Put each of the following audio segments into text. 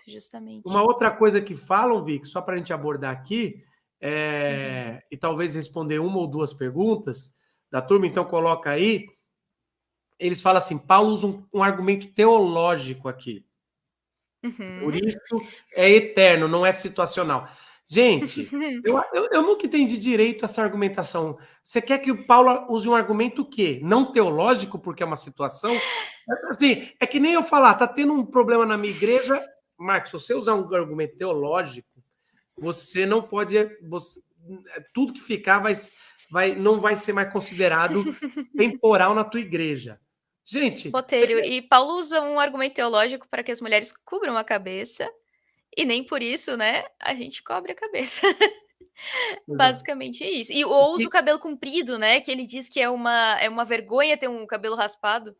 Justamente. Uma outra coisa que falam, Vic, só para a gente abordar aqui, e talvez responder uma ou duas perguntas da turma, então coloca aí, eles falam assim, Paulo usa um argumento teológico aqui. Por isso é eterno, não é situacional. Gente, eu nunca entendi direito essa argumentação. Você quer que o Paulo use um argumento o quê? Não teológico, porque é uma situação? Assim, é que nem eu falar, tá tendo um problema na minha igreja, Marcos, se você usar um argumento teológico, você não pode. Tudo que ficar não vai ser mais considerado temporal na tua igreja. Gente, Botelho, e Paulo usa um argumento teológico para que as mulheres cubram a cabeça, e nem por isso, né, a gente cobre a cabeça. Basicamente é isso. Ou usa o cabelo comprido, né, que ele diz que é uma vergonha ter um cabelo raspado.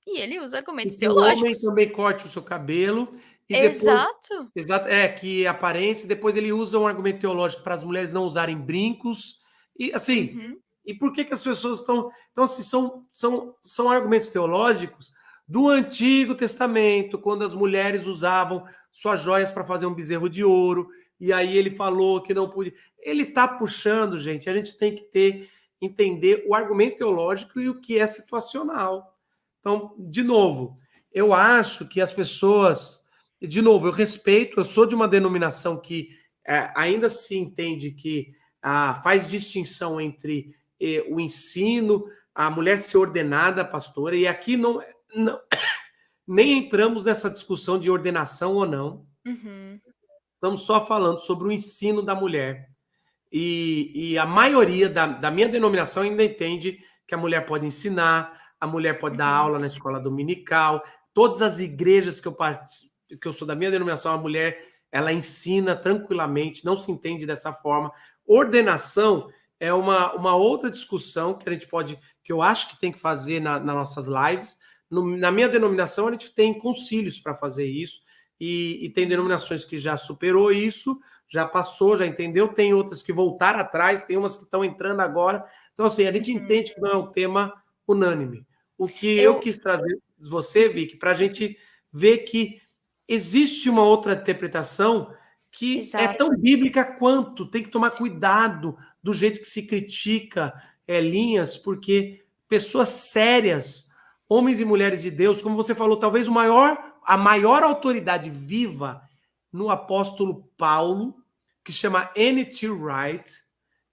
E ele usa e argumentos que o homem teológicos. também corte o seu cabelo e depois. Exato. Exato, que aparência, depois ele usa um argumento teológico para as mulheres não usarem brincos. E assim, e por que as pessoas estão. Então, assim, são argumentos teológicos do Antigo Testamento, quando as mulheres usavam suas joias para fazer um bezerro de ouro, e aí ele falou que não podia. Ele está puxando, gente, a gente tem que entender o argumento teológico e o que é situacional. Então, de novo, eu acho que as pessoas. De novo, eu respeito, eu sou de uma denominação que ainda se entende que faz distinção entre o ensino, a mulher ser ordenada pastora, e aqui não nem entramos nessa discussão de ordenação ou não. Estamos só falando sobre o ensino da mulher. E a maioria da minha denominação ainda entende que a mulher pode ensinar, a mulher pode dar aula na escola dominical. Todas as igrejas que eu sou da minha denominação, a mulher ela ensina tranquilamente, não se entende dessa forma. Ordenação é uma outra discussão que a gente pode, que eu acho que tem que fazer nas nossas lives. Na minha denominação, a gente tem concílios para fazer isso, e tem denominações que já superou isso, já passou, já entendeu, tem outras que voltaram atrás, tem umas que estão entrando agora. Então, assim, a gente entende que não é um tema unânime. O que eu quis trazer você, Vicky, para a gente ver que existe uma outra interpretação que é tão bíblica quanto, tem que tomar cuidado do jeito que se critica linhas, porque pessoas sérias, homens e mulheres de Deus, como você falou, talvez a maior autoridade viva no apóstolo Paulo, que chama N.T. Wright,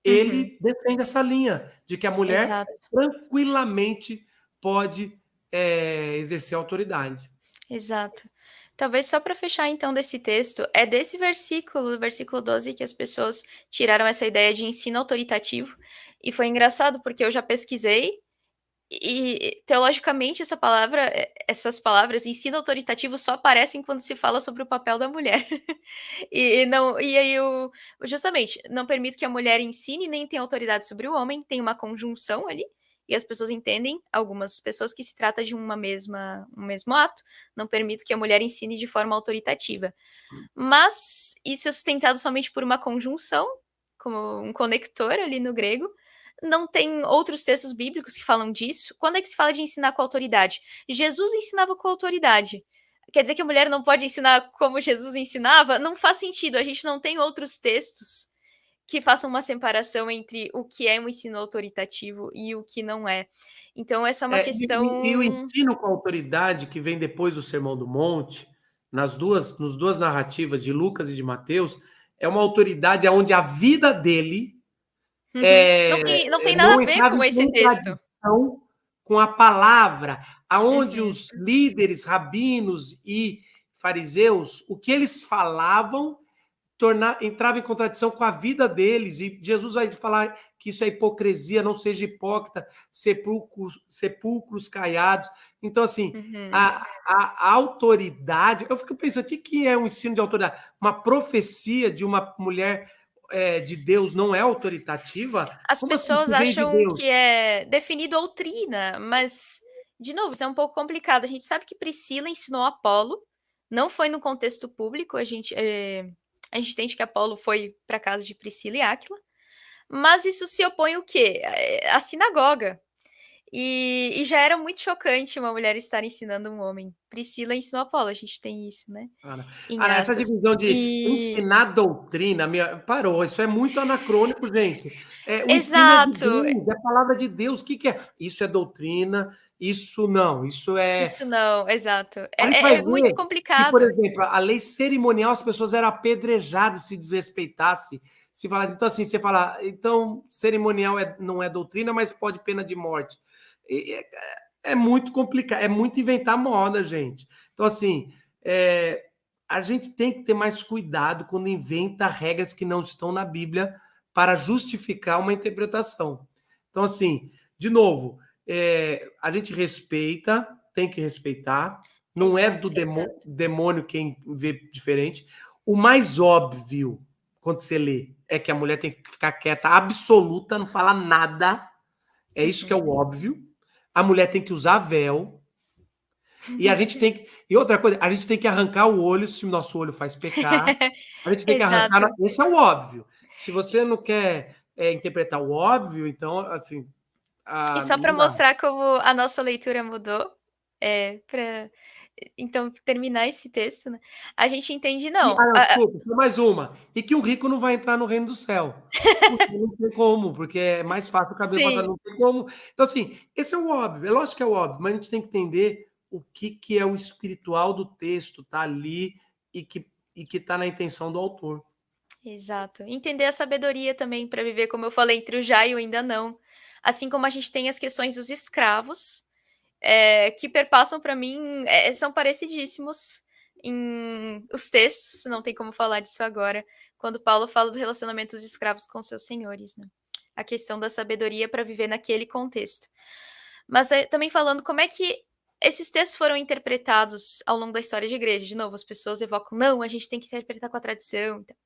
ele defende essa linha de que a mulher tranquilamente pode exercer autoridade. Exato. Talvez só para fechar então desse texto, é desse versículo, versículo 12, que as pessoas tiraram essa ideia de ensino autoritativo. E foi engraçado porque eu já pesquisei e teologicamente essas palavras ensino autoritativo só aparecem quando se fala sobre o papel da mulher. E aí justamente não permito que a mulher ensine nem tenha autoridade sobre o homem, tem uma conjunção ali. E as pessoas entendem, algumas pessoas, que se trata de um mesmo ato. Não permito que a mulher ensine de forma autoritativa. Mas isso é sustentado somente por uma conjunção, como um conector ali no grego. Não tem outros textos bíblicos que falam disso. Quando é que se fala de ensinar com autoridade? Jesus ensinava com autoridade. Quer dizer que a mulher não pode ensinar como Jesus ensinava? Não faz sentido. A gente não tem outros textos que façam uma separação entre o que é um ensino autoritativo e o que não é. Então, essa é uma questão... E o ensino com autoridade que vem depois do Sermão do Monte, nas duas narrativas de Lucas e de Mateus, é uma autoridade onde a vida dele não tem nada não a ver entrava com em esse texto. contradição com a palavra, aonde os líderes, rabinos e fariseus, o que eles falavam entrava em contradição com a vida deles, e Jesus vai falar que isso é hipocrisia, não seja hipócrita, sepulcros caiados. Então, assim, a autoridade, eu fico pensando, o que é um ensino de autoridade? Uma profecia de uma mulher de Deus não é autoritativa? As Como assim, pessoas se vem de acham Deus? que é definir doutrina, mas, de novo, isso é um pouco complicado. A gente sabe que Priscila ensinou Apolo, não foi no contexto público, a gente entende que Apolo foi para casa de Priscila e Áquila, mas isso se opõe o quê? A sinagoga. E já era muito chocante uma mulher estar ensinando um homem. Priscila ensinou Apolo, a gente tem isso, né? Em Essa Atos. divisão de E ensinar doutrina, parou, isso é muito anacrônico, gente. O ensino é de exato. Deus, é a palavra de Deus. O que que é? Isso é doutrina, isso não, isso é. Isso não, exato. A gente vai É muito ver que, por complicado. exemplo, a lei cerimonial, as pessoas eram apedrejadas se desrespeitasse. Se falasse, então assim, você fala, então cerimonial não é doutrina, mas pode pena de morte. É muito complicado, é muito inventar moda, gente. Então, assim, a gente tem que ter mais cuidado quando inventa regras que não estão na Bíblia para justificar uma interpretação. Então, assim, de novo, a gente respeita, tem que respeitar, não é do Exato. demônio quem vê diferente. O mais óbvio, quando você lê, é que a mulher tem que ficar quieta, absoluta, não falar nada. É isso que é o Uhum. óbvio. A mulher tem que usar véu. E a gente tem que. E outra coisa, a gente tem que arrancar o olho se o nosso olho faz pecar. A gente tem que arrancar. Exato. Esse é o óbvio. Se você não quer interpretar o óbvio, então, assim, E só para não dá. mostrar como a nossa leitura mudou, para então terminar esse texto, né? A gente entende não. Não, desculpa, tem mais uma. E que o rico não vai entrar no reino do céu. Porque não tem como, porque é mais fácil o cabelo passar, Sim, não tem como. Então, assim, esse é o óbvio, é lógico que é o óbvio, mas a gente tem que entender o que é o espiritual do texto, tá ali e que tá na intenção do autor. exato. Entender a sabedoria também para viver, como eu falei, entre o já e o ainda não. Assim como a gente tem as questões dos escravos, que perpassam para mim, são parecidíssimos em os textos, não tem como falar disso agora, quando Paulo fala do relacionamento dos escravos com seus senhores, né? A questão da sabedoria para viver naquele contexto. Mas também falando como é que esses textos foram interpretados ao longo da história de igreja. De novo, as pessoas evocam, não, a gente tem que interpretar com a tradição. Então.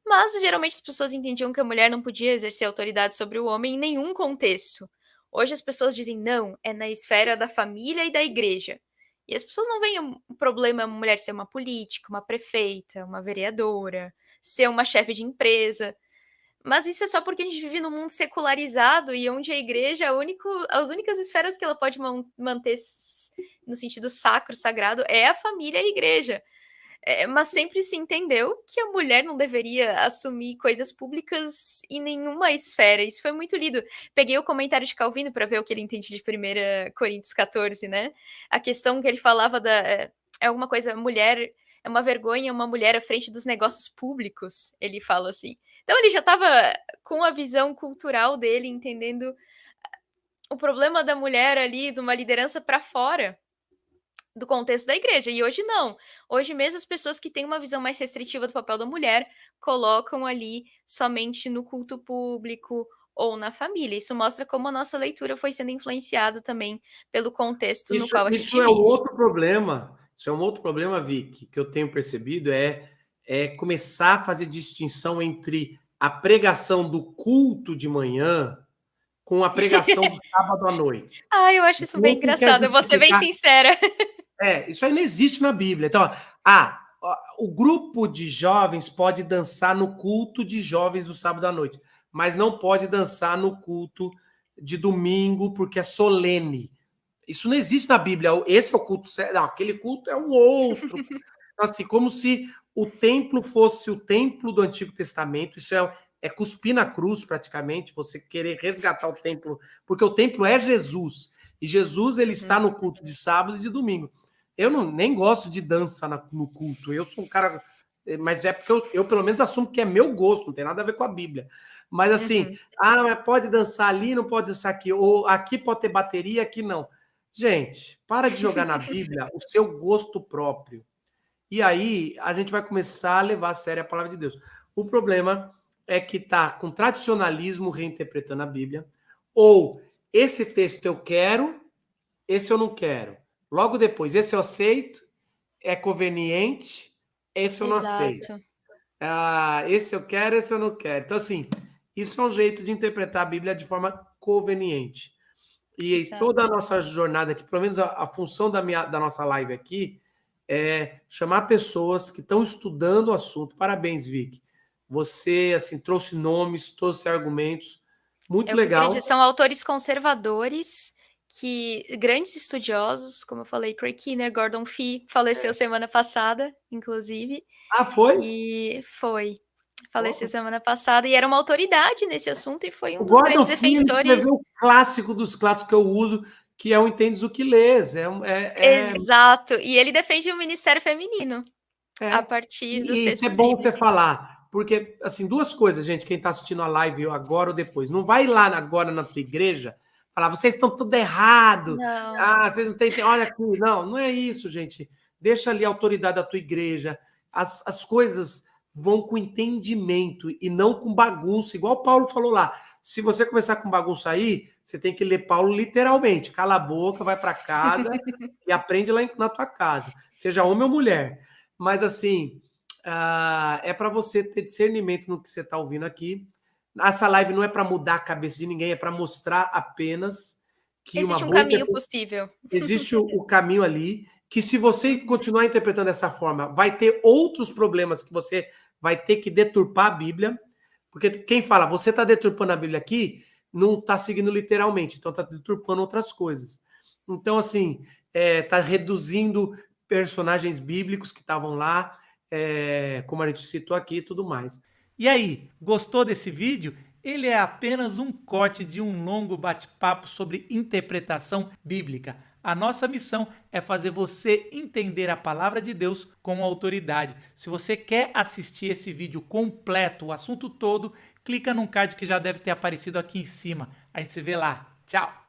Mas geralmente as pessoas entendiam que a mulher não podia exercer autoridade sobre o homem em nenhum contexto. Hoje as pessoas dizem, não, é na esfera da família e da igreja. E as pessoas não veem o problema a mulher ser uma política, uma prefeita, uma vereadora, ser uma chefe de empresa. Mas isso é só porque a gente vive num mundo secularizado e onde a igreja é as únicas esferas que ela pode manter no sentido sacro, sagrado, é a família e a igreja. Mas sempre se entendeu que a mulher não deveria assumir coisas públicas em nenhuma esfera. Isso foi muito lido. Peguei o comentário de Calvino para ver o que ele entende de 1 Coríntios 14, né? A questão que ele falava é alguma coisa, mulher é uma vergonha uma mulher à frente dos negócios públicos, ele fala assim. Então ele já estava com a visão cultural dele, entendendo o problema da mulher ali, de uma liderança para fora do contexto da igreja. E hoje não. Hoje mesmo as pessoas que têm uma visão mais restritiva do papel da mulher colocam ali somente no culto público ou na família. Isso mostra como a nossa leitura foi sendo influenciada também pelo contexto no Isso, qual a isso gente é um vive. outro problema. Isso é um outro problema, Vicky, que eu tenho percebido é começar a fazer distinção entre a pregação do culto de manhã com a pregação do sábado à noite. Ah, eu acho isso Então, bem quem quer engraçado. Eu vou ser bem justificar. sincera. Isso aí não existe na Bíblia. Então, o grupo de jovens pode dançar no culto de jovens do sábado à noite, mas não pode dançar no culto de domingo, porque é solene. Isso não existe na Bíblia. Esse é o culto certo. Não, aquele culto é um outro. Assim, como se o templo fosse o templo do Antigo Testamento. Isso é cuspir na cruz, praticamente. Você querer resgatar o templo, porque o templo é Jesus. E Jesus ele está Uhum, no culto de sábado e de domingo. Eu nem gosto de dança no culto. Eu sou um cara. Mas é porque eu pelo menos assumo que é meu gosto, não tem nada a ver com a Bíblia. Mas assim, uhum. mas pode dançar ali, não pode dançar aqui. Ou aqui pode ter bateria, aqui não. Gente, para de jogar na Bíblia o seu gosto próprio. E aí a gente vai começar a levar a sério a palavra de Deus. O problema é que está com tradicionalismo reinterpretando a Bíblia, ou esse texto eu quero, esse eu não quero. Logo depois, esse eu aceito, é conveniente, esse eu não aceito. Exato, Esse eu quero, esse eu não quero. Então, assim, isso é um jeito de interpretar a Bíblia de forma conveniente. E toda a exato. nossa jornada aqui, pelo menos a função da nossa live aqui, é chamar pessoas que estão estudando o assunto. Parabéns, Vic. Você assim trouxe nomes, trouxe argumentos, muito É o que eu queria dizer. legal. São autores conservadores que grandes estudiosos, como eu falei, Craig Keener, Gordon Fee, faleceu semana passada, inclusive, Ah, foi? e faleceu Pô, semana passada, e era uma autoridade nesse assunto e foi o um dos Gordon grandes Fee, ele defensores. escreveu o clássico dos clássicos que eu uso, que é o Entendes o que Lês. Exato, e ele defende o ministério feminino a É, partir dos e isso é textos bom você bíblicos. falar, porque, assim, duas coisas, gente, quem está assistindo a live agora ou depois, não vai lá agora na tua igreja falar, vocês estão tudo errado, Não. ah, vocês não têm, olha aqui, não, não é isso, gente, deixa ali a autoridade da tua igreja, as coisas vão com entendimento e não com bagunça, igual Paulo falou lá, se você começar com bagunça aí, você tem que ler Paulo literalmente, cala a boca, vai para casa e aprende lá na tua casa, seja homem ou mulher. Mas assim, é para você ter discernimento no que você está ouvindo aqui. Essa live não é para mudar a cabeça de ninguém, é para mostrar apenas que uma Existe um boa caminho possível. existe o caminho ali, que se você continuar interpretando dessa forma, vai ter outros problemas que você vai ter que deturpar a Bíblia, porque quem fala, você está deturpando a Bíblia aqui, não está seguindo literalmente, então está deturpando outras coisas. Então, assim, está reduzindo personagens bíblicos que estavam lá, como a gente citou aqui e tudo mais. E aí, gostou desse vídeo? Ele é apenas um corte de um longo bate-papo sobre interpretação bíblica. A nossa missão é fazer você entender a palavra de Deus com autoridade. Se você quer assistir esse vídeo completo, o assunto todo, clica num card que já deve ter aparecido aqui em cima. A gente se vê lá. Tchau!